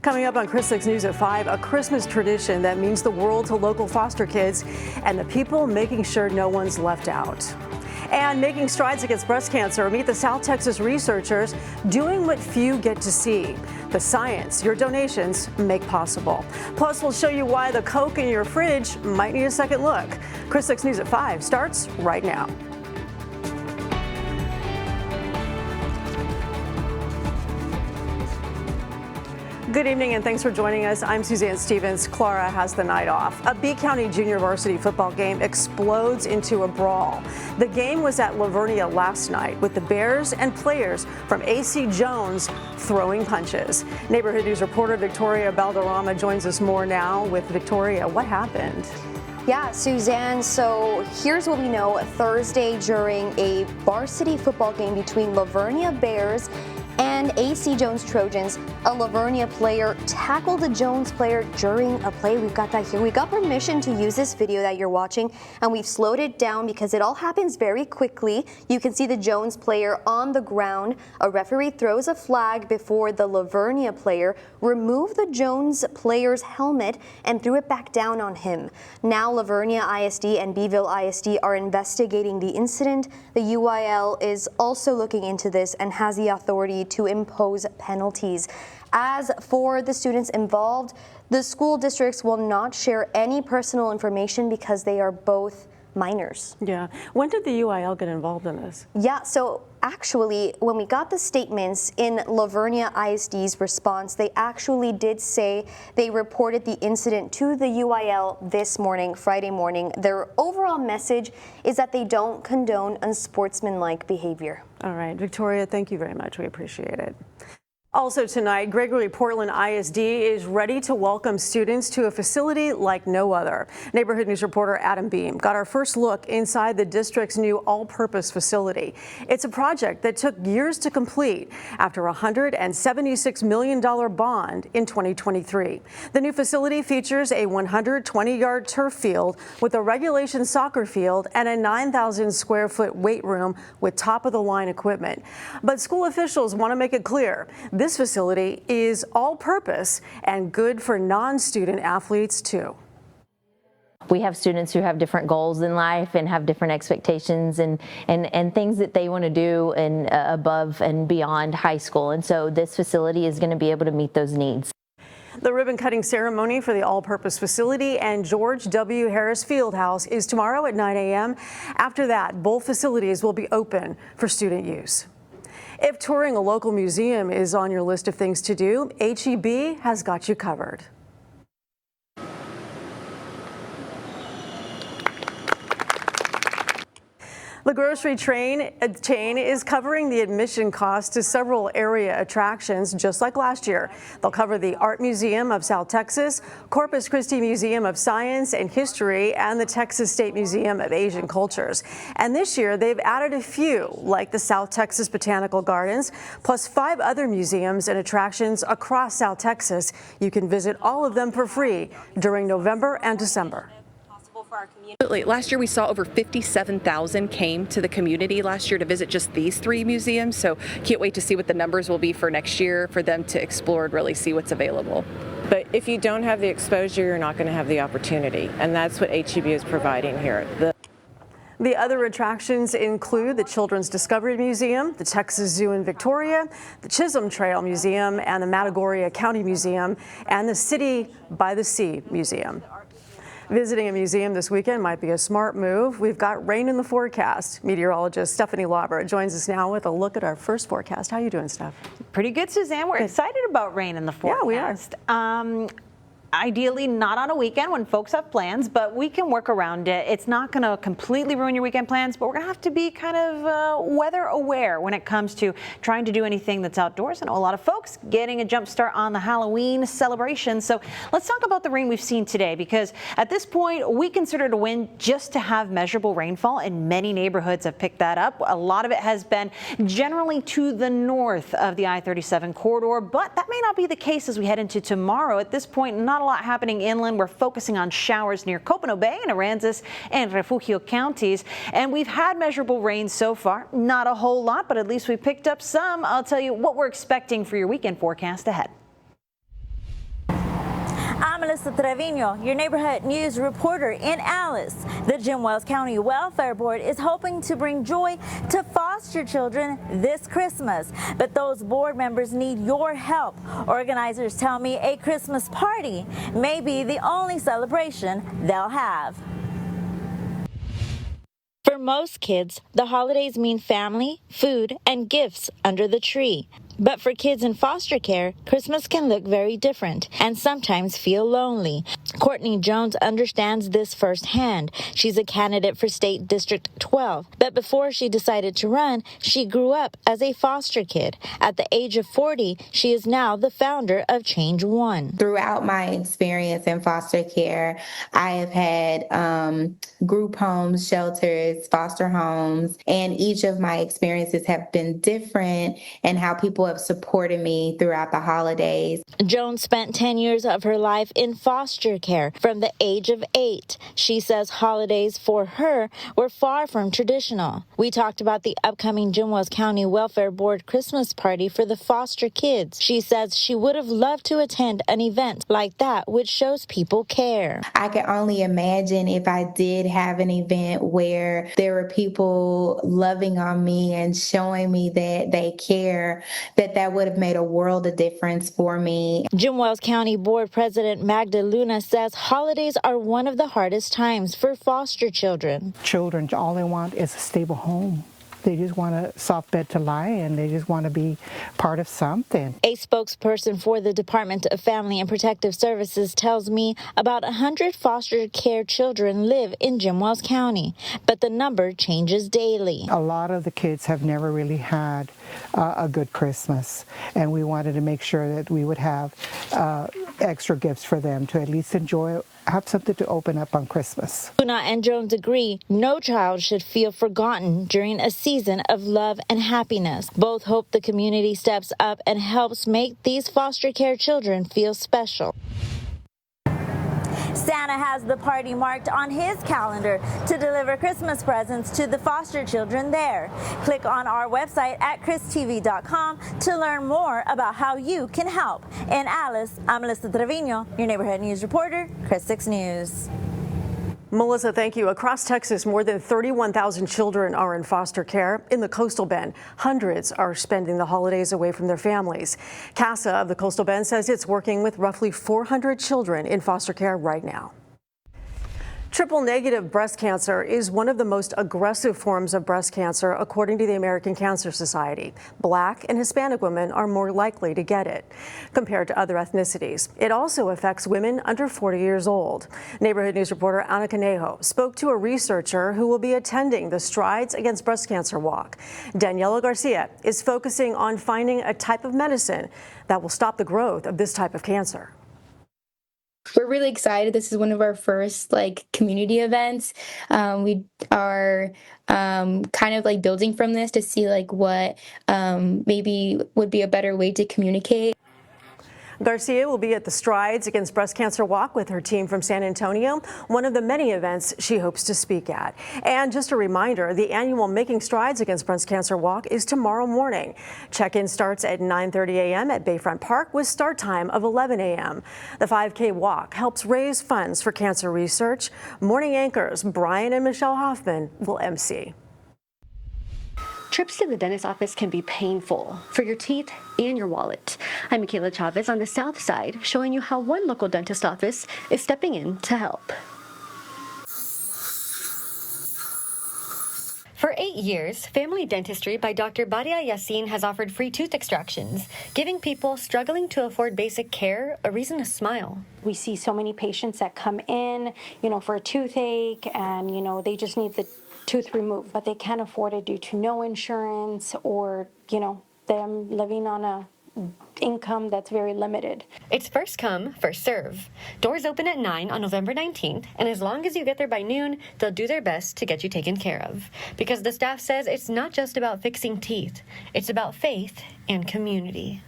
Coming up on KRIS 6 News at 5, a Christmas tradition that means the world to local foster kids and the people making sure no one's left out. And making strides against breast cancer, meet the South Texas researchers doing what few get to see. The science your donations make possible. Plus, we'll show you why the Coke in your fridge might need a second look. KRIS 6 News at 5 starts right now. Good evening and thanks for joining us. I'm Suzanne Stevens. Clara has the night off. A B County junior varsity football game explodes into a brawl. The game was at Lavernia last night with the Bears and players from AC Jones throwing punches. Neighborhood News reporter Victoria Balderrama joins us more now with Victoria. What happened? Yeah, Suzanne, so here's what we know. Thursday during a varsity football game between Lavernia Bears and AC Jones Trojans, a Lavernia player tackled a Jones player during a play. We've got that here. We got permission to use this video that you're watching, and we've slowed it down because it all happens very quickly. You can see the Jones player on the ground. A referee throws a flag before the Lavernia player removed the Jones player's helmet and threw it back down on him. Now Lavernia ISD and Beeville ISD are investigating the incident. The UIL is also looking into this and has the authority to impose penalties. As for the students involved, the school districts will not share any personal information because they are both minors. Yeah. When did the UIL get involved in this? Yeah, so actually, when we got the statements in Lavernia ISD's response, they actually did say they reported the incident to the UIL this morning, Friday morning. Their overall message is that they don't condone unsportsmanlike behavior. All right, Victoria, thank you very much. We appreciate it. Also tonight, Gregory Portland ISD is ready to welcome students to a facility like no other. Neighborhood News reporter Adam Beam got our first look inside the district's new all-purpose facility. It's a project that took years to complete after a $176 million bond in 2023. The new facility features a 120-yard turf field with a regulation soccer field and a 9,000 square foot weight room with top-of-the-line equipment. But school officials want to make it clear this facility is all-purpose and good for non-student athletes, too. We have students who have different goals in life and have different expectations and things that they want to do and above and beyond high school. And so this facility is going to be able to meet those needs. The ribbon-cutting ceremony for the all-purpose facility and George W. Harris Fieldhouse is tomorrow at 9 a.m. After that, both facilities will be open for student use. If touring a local museum is on your list of things to do, HEB has got you covered. The grocery chain is covering the admission cost to several area attractions, just like last year. They'll cover the Art Museum of South Texas, Corpus Christi Museum of Science and History, and the Texas State Museum of Asian Cultures. And this year, they've added a few, like the South Texas Botanical Gardens, plus 5 other museums and attractions across South Texas. You can visit all of them for free during November and December. Absolutely. Last year we saw over 57,000 came to the community last year to visit just these 3 museums. So can't wait to see what the numbers will be for next year for them to explore and really see what's available. But if you don't have the exposure, you're not going to have the opportunity. And that's what HEB is providing here. The other attractions include the Children's Discovery Museum, the Texas Zoo in Victoria, the Chisholm Trail Museum, and the Matagorda County Museum, and the City by the Sea Museum. Visiting a museum this weekend might be a smart move. We've got rain in the forecast. Meteorologist Stephanie Lauber joins us now with a look at our first forecast. How are you doing, Steph? Pretty good, Suzanne. We're excited about rain in the forecast. Yeah, we are. Ideally not on a weekend when folks have plans, but we can work around it. It's not going to completely ruin your weekend plans, but we're going to have to be kind of weather aware when it comes to trying to do anything that's outdoors. I know a lot of folks getting a jump start on the Halloween celebration. So let's talk about the rain we've seen today, because at this point we consider it a win just to have measurable rainfall, and many neighborhoods have picked that up. A lot of it has been generally to the north of the I-37 corridor, but that may not be the case as we head into tomorrow. At this point, not a lot happening inland. We're focusing on showers near Copano Bay and Aransas and Refugio counties. And we've had measurable rain so far. Not a whole lot, but at least we picked up some. I'll tell you what we're expecting for your weekend forecast ahead. I'm Melissa Trevino, your neighborhood news reporter in Alice. The Jim Wells County Welfare Board is hoping to bring joy to foster children this Christmas, but those board members need your help. Organizers tell me a Christmas party may be the only celebration they'll have. For most kids, the holidays mean family, food, and gifts under the tree. But for kids in foster care, Christmas can look very different and sometimes feel lonely. Courtney Jones understands this firsthand. She's a candidate for State District 12, but before she decided to run, she grew up as a foster kid. At the age of 40, she is now the founder of Change One. Throughout my experience in foster care, I have had group homes, shelters, foster homes, and each of my experiences have been different in how people have supported me throughout the holidays. Jones spent 10 years of her life in foster care from the age of 8. She says holidays for her were far from traditional. We talked about the upcoming Jim Wells County Welfare Board Christmas party for the foster kids. She says she would have loved to attend an event like that, which shows people care. I can only imagine if I did have an event where there were people loving on me and showing me that they care, that would have made a world of difference for me. Jim Wells County Board President Magda Luna says holidays are one of the hardest times for foster children. Children, all they want is a stable home. They just want a soft bed to lie in. They just want to be part of something. A spokesperson for the Department of Family and Protective Services tells me about 100 foster care children live in Jim Wells County, but the number changes daily. A lot of the kids have never really had a good Christmas, and we wanted to make sure that we would have extra gifts for them to at least enjoy, have something to open up on Christmas. Luna and Jones agree no child should feel forgotten during a season of love and happiness. Both hope the community steps up and helps make these foster care children feel special. Santa has the party marked on his calendar to deliver Christmas presents to the foster children there. Click on our website at christv.com to learn more about how you can help. In Alice, I'm Melissa Trevino, your neighborhood news reporter, Chris 6 News. Melissa, thank you. Across Texas, more than 31,000 children are in foster care. In the Coastal Bend, hundreds are spending the holidays away from their families. CASA of the Coastal Bend says it's working with roughly 400 children in foster care right now. Triple-negative breast cancer is one of the most aggressive forms of breast cancer, according to the American Cancer Society. Black and Hispanic women are more likely to get it compared to other ethnicities. It also affects women under 40 years old. Neighborhood News reporter Ana Conejo spoke to a researcher who will be attending the Strides Against Breast Cancer Walk. Daniela Garcia is focusing on finding a type of medicine that will stop the growth of this type of cancer. We're really excited. This is one of our first community events. We are kind of building from this to see what maybe would be a better way to communicate. Garcia will be at the Strides Against Breast Cancer Walk with her team from San Antonio, one of the many events she hopes to speak at. And just a reminder, the annual Making Strides Against Breast Cancer Walk is tomorrow morning. Check-in starts at 9:30 a.m. at Bayfront Park with start time of 11 a.m. The 5K walk helps raise funds for cancer research. Morning anchors Brian and Michelle Hoffman will MC. Trips to the dentist office can be painful for your teeth and your wallet. I'm Michaela Chavez on the South Side, showing you how one local dentist office is stepping in to help. For 8 years, Family Dentistry by Dr. Badia Yassin has offered free tooth extractions, giving people struggling to afford basic care a reason to smile. We see so many patients that come in, for a toothache, and, they just need the tooth removed, but they can't afford it due to no insurance or, them living on a income that's very limited. It's first come, first serve. Doors open at 9 on November 19th, and as long as you get there by noon, they'll do their best to get you taken care of. Because the staff says it's not just about fixing teeth, it's about faith and community.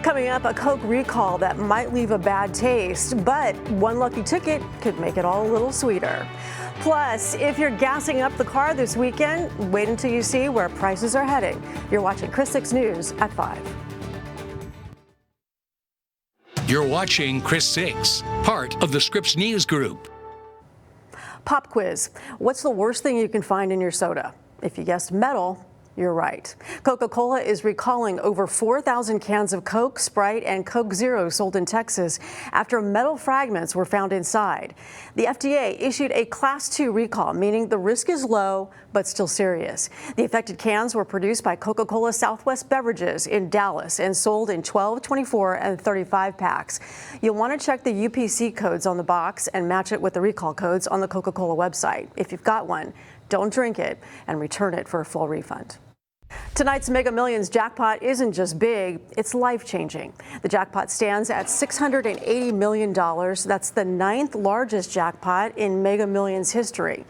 Coming up, a Coke recall that might leave a bad taste, but one lucky ticket could make it all a little sweeter. Plus, if you're gassing up the car this weekend, wait until you see where prices are heading. You're watching Chris 6 News at 5. You're watching Chris 6, part of the Scripps News Group. Pop quiz. What's the worst thing you can find in your soda? If you guessed metal, you're right. Coca-Cola is recalling over 4,000 cans of Coke, Sprite, and Coke Zero sold in Texas after metal fragments were found inside. The FDA issued a Class 2 recall, meaning the risk is low but still serious. The affected cans were produced by Coca-Cola Southwest Beverages in Dallas and sold in 12, 24, and 35 packs. You'll want to check the UPC codes on the box and match it with the recall codes on the Coca-Cola website. If you've got one, don't drink it and return it for a full refund. Tonight's Mega Millions jackpot isn't just big, it's life-changing. The jackpot stands at $680 million. That's the 9th largest jackpot in Mega Millions history.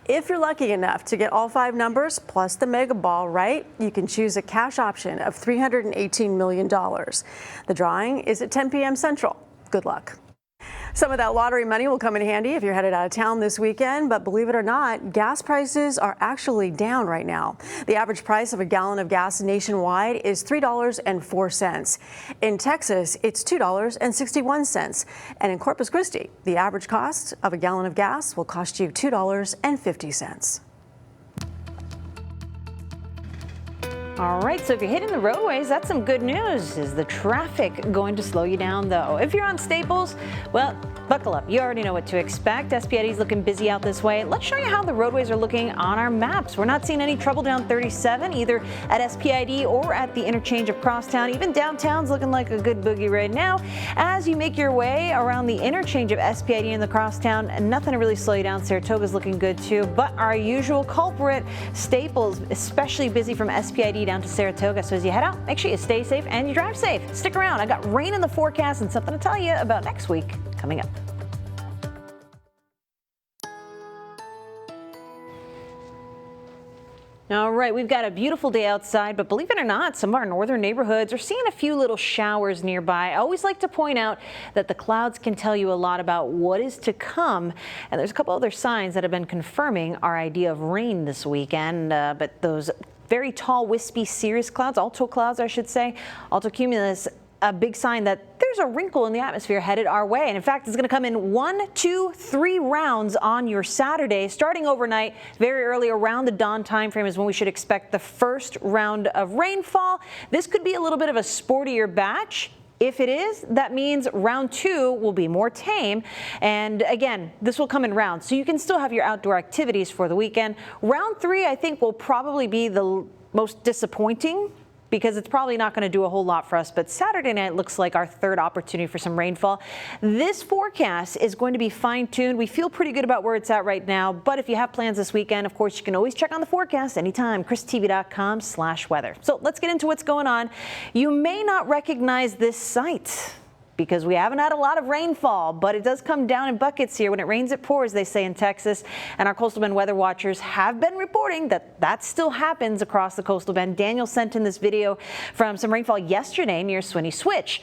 If you're lucky enough to get all 5 numbers plus the Mega Ball right, you can choose a cash option of $318 million. The drawing is at 10 p.m. Central. Good luck. Some of that lottery money will come in handy if you're headed out of town this weekend, but believe it or not, gas prices are actually down right now. The average price of a gallon of gas nationwide is $3.04. In Texas, it's $2.61. And in Corpus Christi, the average cost of a gallon of gas will cost you $2.50. All right, so if you're hitting the roadways, that's some good news. Is the traffic going to slow you down, though? If you're on Staples, well, buckle up. You already know what to expect. SPID is looking busy out this way. Let's show you how the roadways are looking on our maps. We're not seeing any trouble down 37, either at SPID or at the interchange of Crosstown. Even downtown's looking like a good boogie right now. As you make your way around the interchange of SPID and the Crosstown, nothing to really slow you down. Saratoga's looking good, too. But our usual culprit, Staples, especially busy from SPID down to Saratoga. So as you head out, make sure you stay safe and you drive safe. Stick around. I got rain in the forecast and something to tell you about next week coming up. All right, we've got a beautiful day outside, but believe it or not, some of our northern neighborhoods are seeing a few little showers nearby. I always like to point out that the clouds can tell you a lot about what is to come, and there's a couple other signs that have been confirming our idea of rain this weekend, but those very tall, wispy cirrus clouds, alto clouds, I should say, altocumulus, a big sign that there's a wrinkle in the atmosphere headed our way. And in fact, it's going to come in 1, 2, 3 rounds on your Saturday, starting overnight, very early around the dawn time frame is when we should expect the first round of rainfall. This could be a little bit of a sportier batch. If it is, that means round 2 will be more tame. And again, this will come in rounds, so you can still have your outdoor activities for the weekend. Round 3, I think, will probably be the most disappointing, because it's probably not going to do a whole lot for us. But Saturday night looks like our third opportunity for some rainfall. This forecast is going to be fine-tuned. We feel pretty good about where it's at right now. But if you have plans this weekend, of course, you can always check on the forecast anytime, christv.com/weather. So let's get into what's going on. You may not recognize this site because we haven't had a lot of rainfall, but it does come down in buckets here. When it rains, it pours, they say in Texas. And our Coastal Bend weather watchers have been reporting that that still happens across the Coastal Bend. Daniel sent in this video from some rainfall yesterday near Swinney Switch.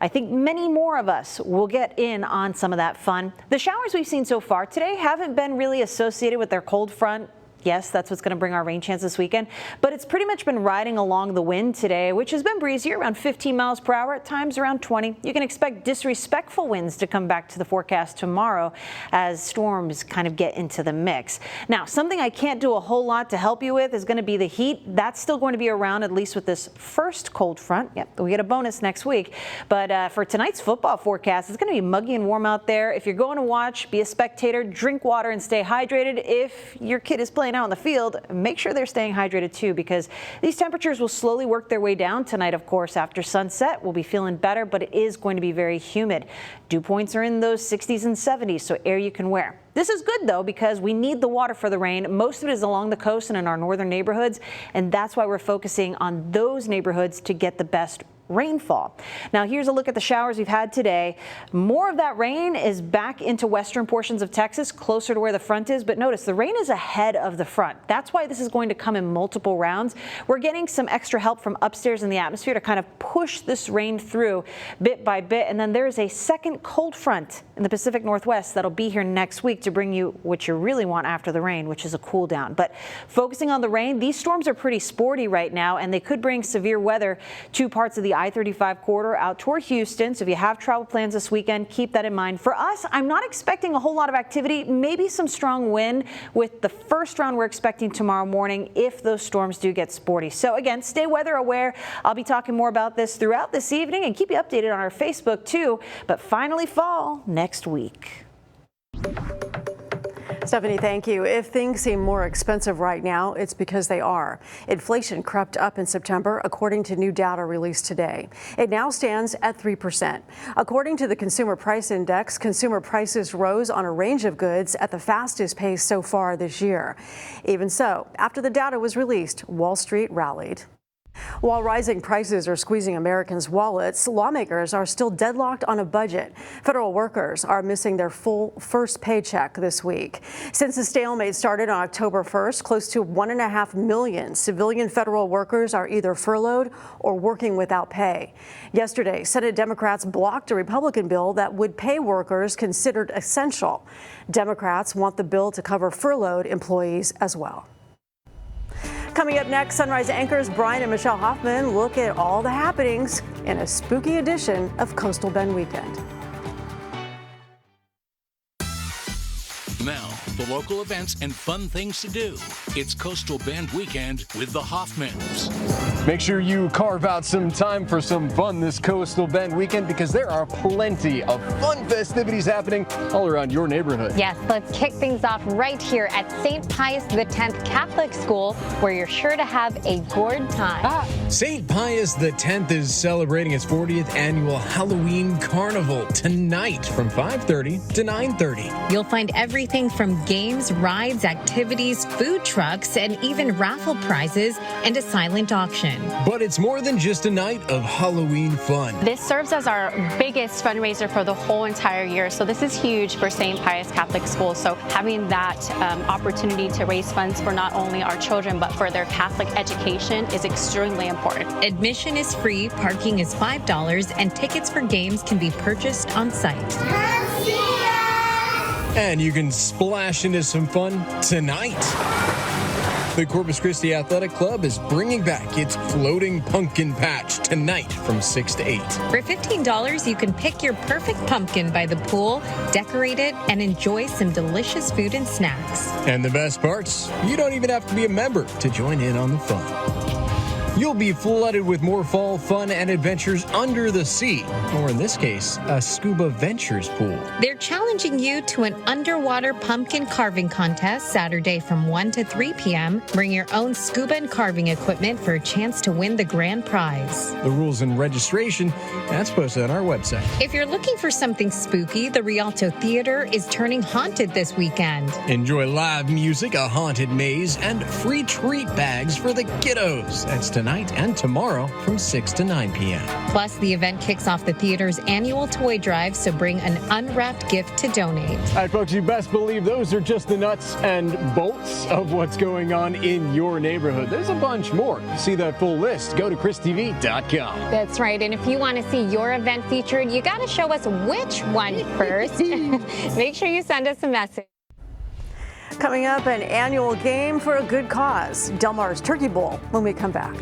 I think many more of us will get in on some of that fun. The showers we've seen so far today haven't been really associated with their cold front. Yes, that's what's going to bring our rain chance this weekend, but it's pretty much been riding along the wind today, which has been breezier, around 15 miles per hour, at times around 20. You can expect disrespectful winds to come back to the forecast tomorrow as storms kind of get into the mix. Now, something I can't do a whole lot to help you with is going to be the heat. That's still going to be around, at least with this first cold front. Yep, we get a bonus next week. But for tonight's football forecast, it's going to be muggy and warm out there. If you're going to watch, be a spectator, drink water and stay hydrated. If your kid is playing out on the field, make sure they're staying hydrated too, because these temperatures will slowly work their way down tonight. Of course, after sunset, we'll be feeling better, but it is going to be very humid. Dew points are in those 60s and 70s, so air you can wear. This is good, though, because we need the water for the rain. Most of it is along the coast and in our northern neighborhoods, and that's why we're focusing on those neighborhoods to get the best rainfall. Now, here's a look at the showers we've had today. More of that rain is back into western portions of Texas, closer to where the front is. But notice the rain is ahead of the front. That's why this is going to come in multiple rounds. We're getting some extra help from upstairs in the atmosphere to kind of push this rain through bit by bit. And then there is a second cold front in the Pacific Northwest that'll be here next week to bring you what you really want after the rain, which is a cool down. But focusing on the rain, these storms are pretty sporty right now, and they could bring severe weather to parts of the I-35 corridor out toward Houston. So if you have travel plans this weekend, keep that in mind. For us, I'm not expecting a whole lot of activity, maybe some strong wind with the first round we're expecting tomorrow morning if those storms do get sporty. So again, stay weather aware. I'll be talking more about this throughout this evening and keep you updated on our Facebook too. But finally fall next week. Stephanie, thank you. If things seem more expensive right now, it's because they are. Inflation crept up in September, according to new data released today. It now stands at 3%. According to the Consumer Price Index, consumer prices rose on a range of goods at the fastest pace so far this year. Even so, after the data was released, Wall Street rallied. While rising prices are squeezing Americans' wallets, lawmakers are still deadlocked on a budget. Federal workers are missing their full first paycheck this week. Since the stalemate started on October 1st, close to 1.5 million civilian federal workers are either furloughed or working without pay. Yesterday, Senate Democrats blocked a Republican bill that would pay workers considered essential. Democrats want the bill to cover furloughed employees as well. Coming up next, Sunrise anchors Brian and Michelle Hoffman look at all the happenings in a spooky edition of Coastal Bend Weekend. Now, the local events and fun things to do. It's Coastal Bend Weekend with the Hoffmans. Make sure you carve out some time for some fun this Coastal Bend Weekend because there are plenty of fun festivities happening all around your neighborhood. Yes, let's kick things off right here at St. Pius X Catholic School, where you're sure to have a good time. St. Pius X is celebrating its 40th annual Halloween Carnival tonight from 5:30 to 9:30. You'll find everything from games, rides, activities, food trucks, and even raffle prizes and a silent auction. But it's more than just a night of Halloween fun. This serves as our biggest fundraiser for the whole entire year. So this is huge for St. Pius Catholic School. So having that opportunity to raise funds for not only our children, but for their Catholic education is extremely important. Admission is free, parking is $5, and tickets for games can be purchased on site. And you can splash into some fun tonight. The Corpus Christi Athletic Club is bringing back its floating pumpkin patch tonight from 6 to 8. For $15, you can pick your perfect pumpkin by the pool, decorate it, and enjoy some delicious food and snacks. And the best parts, you don't even have to be a member to join in on the fun. You'll be flooded with more fall fun and adventures under the sea, or in this case, a Scuba Ventures pool. They're challenging you to an underwater pumpkin carving contest Saturday from 1 to 3 p.m. Bring your own scuba and carving equipment for a chance to win the grand prize. The rules and registration, that's posted on our website. If you're looking for something spooky, the Rialto Theater is turning haunted this weekend. Enjoy live music, a haunted maze, and free treat bags for the kiddos. That's tonight and tomorrow from 6 to 9 p.m. Plus, the event kicks off the theater's annual toy drive, so bring an unwrapped gift to donate. All right, folks, you best believe those are just the nuts and bolts of what's going on in your neighborhood. There's a bunch more. To see that full list, go to christv.com. That's right. And if you want to see your event featured, you got to show us which one first. Make sure you send us a message. Coming up, an annual game for a good cause, Del Mar's Turkey Bowl, when we come back.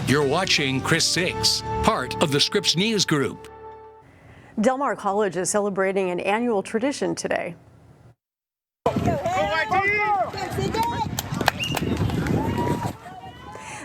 You're watching Chris 6, part of the Scripps News Group. Del Mar College is celebrating an annual tradition today.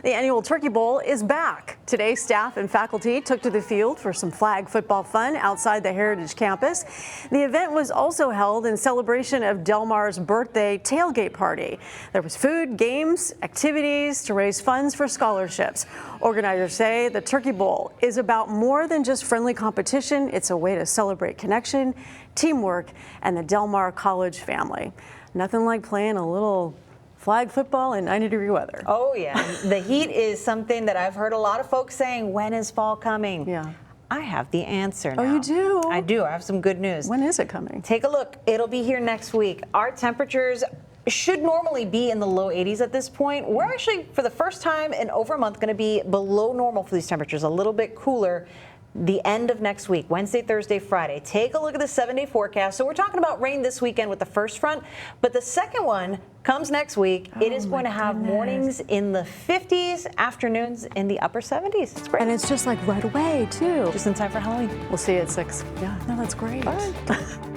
The annual Turkey Bowl is back. Today, staff and faculty took to the field for some flag football fun outside the Heritage Campus. The event was also held in celebration of Del Mar's birthday tailgate party. There was food, games, activities to raise funds for scholarships. Organizers say the Turkey Bowl is about more than just friendly competition. It's a way to celebrate connection, teamwork, and the Del Mar College family. Nothing like playing a little flag football in 90-degree weather. Oh, yeah. The heat is something that I've heard a lot of folks saying, when is fall coming? Yeah. I have the answer now. Oh, you do? I do. I have some good news. When is it coming? Take a look. It'll be here next week. Our temperatures should normally be in the low 80s at this point. We're actually, for the first time in over a month, going to be below normal for these temperatures, a little bit cooler. the end of next week, Wednesday, Thursday, Friday. Take a look at the 7-day forecast. So we're talking about rain this weekend with the first front, but the second one comes next week. It is going to have mornings in the 50s, afternoons in the upper 70s. It's great. And it's just like right away, too. Just in time for Halloween. We'll see you at 6. Yeah, no, that's great. Bye.